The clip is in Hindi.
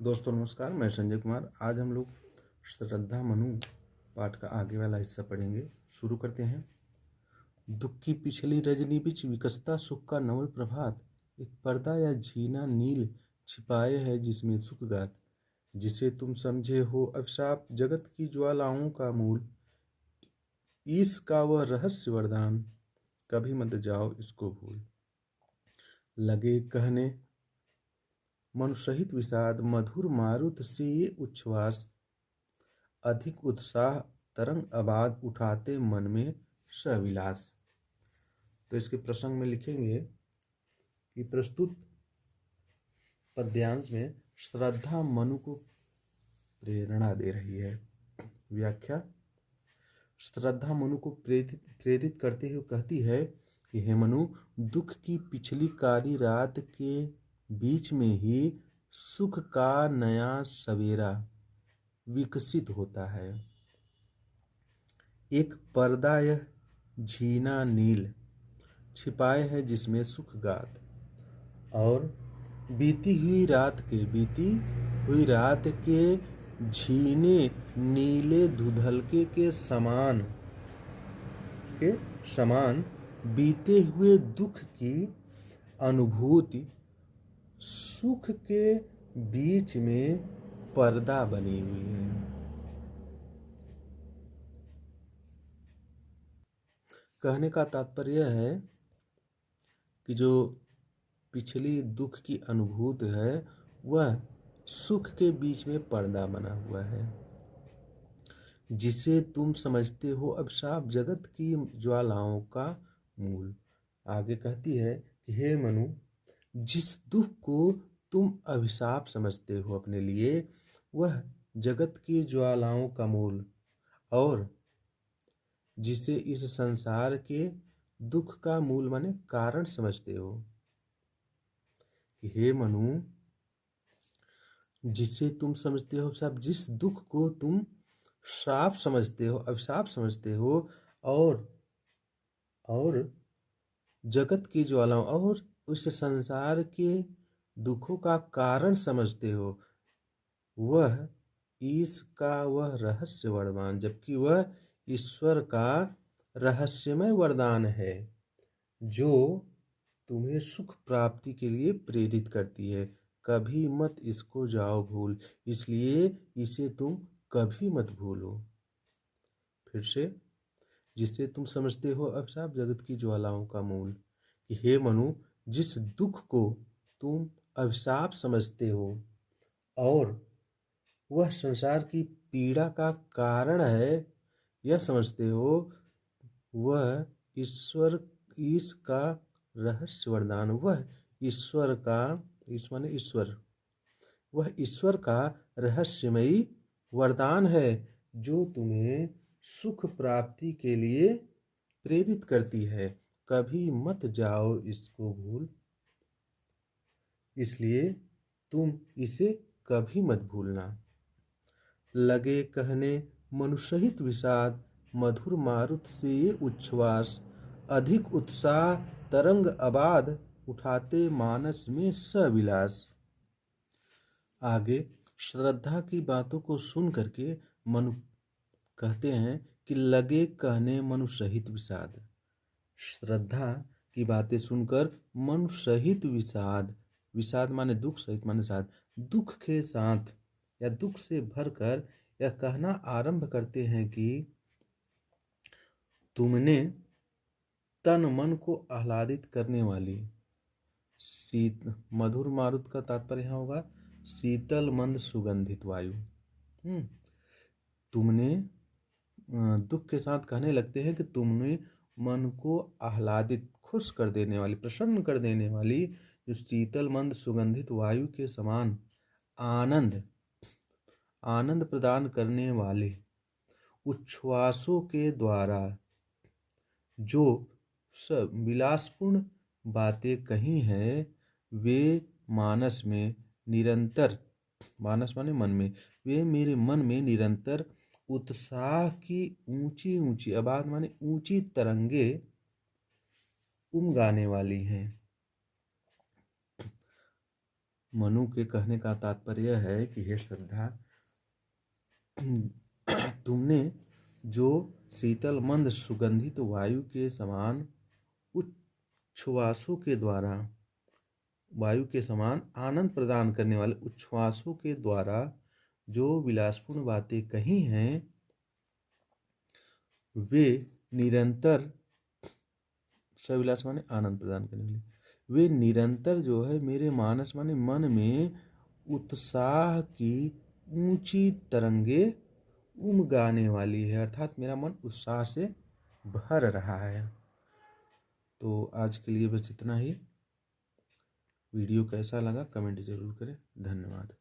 दोस्तों नमस्कार, मैं संजय कुमार। आज हम लोग श्रद्धा मनु पाठ का आगे वाला हिस्सा पढ़ेंगे। शुरू करते हैं। दुख की पिछली रजनी बिच विकसता सुख का नव प्रभात, एक पर्दा या झीना नील छिपाए है जिसमें सुख गात, जिसे तुम समझे हो अभिशाप जगत की ज्वालाओं का मूल, ईश का वह रहस्य वरदान, कभी मत जाओ इसको भूल। लगे कहने मनुसहित विषाद, मधुर मारुत से ये उच्छ्वास, अधिक उत्साह तरंग आबाद उठाते मन में सविलास। तो इसके प्रसंग में लिखेंगे कि प्रस्तुत पद्यांश में श्रद्धा मनु को प्रेरणा दे रही है। व्याख्या। श्रद्धा मनु को प्रेरित करते हुए कहती है कि हे मनु, दुख की पिछली काली रात के बीच में ही सुख का नया सवेरा विकसित होता है। एक पर्दा यह झीना नील छिपाए है जिसमें सुख गात, और बीती हुई रात के झीने नीले धुधलके के समान बीते हुए दुख की अनुभूति सुख के बीच में पर्दा बनी हुई है। कहने का तात्पर्य है कि जो पिछली दुख की अनुभूति है वह सुख के बीच में पर्दा बना हुआ है, जिसे तुम समझते हो अभिशाप जगत की ज्वालाओं का मूल। आगे कहती है कि हे मनु, जिस दुख को तुम अभिशाप समझते हो अपने लिए, वह जगत की ज्वालाओं का मूल, और जिसे इस संसार के दुख का मूल माने कारण समझते हो। कि हे मनु, जिसे तुम समझते हो सब, जिस दुख को तुम श्राप समझते हो, अभिशाप समझते हो, और जगत की ज्वालाओं और उस संसार के दुखों का कारण समझते हो, वह इसका वह रहस्य वरदान, जबकि वह ईश्वर का रहस्यमय वरदान है जो तुम्हें सुख प्राप्ति के लिए प्रेरित करती है। कभी मत इसको जाओ भूल, इसलिए इसे तुम कभी मत भूलो। फिर से। जिसे तुम समझते हो अभिशाप जगत की ज्वालाओं का मूल। कि हे मनु, जिस दुख को तुम अभिशाप समझते हो और वह संसार की पीड़ा का कारण है यह समझते हो, वह ईश का रहस्य वरदान, वह ईश्वर का, ईश माने ईश्वर, वह ईश्वर का रहस्यमयी वरदान है जो तुम्हें सुख प्राप्ति के लिए प्रेरित करती है। कभी मत जाओ इसको भूल, इसलिए तुम इसे कभी मत भूलना। लगे कहने मनुसहित विषाद, मधुर मारुत से ये उच्छ्वास, अधिक उत्साह तरंग आबाद उठाते मानस में सविलास। आगे श्रद्धा की बातों को सुन करके मनु कहते हैं कि लगे कहने मनु सहित विषाद। श्रद्धा की बातें सुनकर मनु सहित विषाद, विषाद माने दुख, सहित माने साथ, दुख के साथ या दुख से भरकर यह कहना आरंभ करते हैं कि तुमने तन मन को आह्लादित करने वाली मधुर मारुत का तात्पर्य यहाँ होगा शीतल मंद सुगंधित वायु। तुमने दुख के साथ कहने लगते हैं कि तुमने मन को आह्लादित, खुश कर देने वाली, प्रसन्न कर देने वाली जो शीतल मंद सुगंधित वायु के समान आनंद प्रदान करने वाले उच्छ्वासों के द्वारा जो सब विलासपूर्ण बातें कही हैं, वे मानस में निरंतर, मानस माने मन में, वे मेरे मन में निरंतर उत्साह की ऊंची ऊंची, आबाद माने ऊंची तरंगे उमगाने वाली हैं। मनु के कहने का तात्पर्य है कि हे श्रद्धा, तुमने जो शीतल मंद सुगंधित वायु के समान उच्छ्वासों के द्वारा वायु के समान आनंद प्रदान करने वाले उच्छ्वासों के द्वारा जो विलासपूर्ण बातें कही हैं, वे निरंतर सविलास माने आनंद प्रदान करने वाले, वे निरंतर जो है मेरे मानस माने मन में उत्साह की ऊंची तरंगे उमगाने वाली है, अर्थात मेरा मन उत्साह से भर रहा है। तो आज के लिए बस इतना ही। वीडियो कैसा लगा कमेंट जरूर करें। धन्यवाद।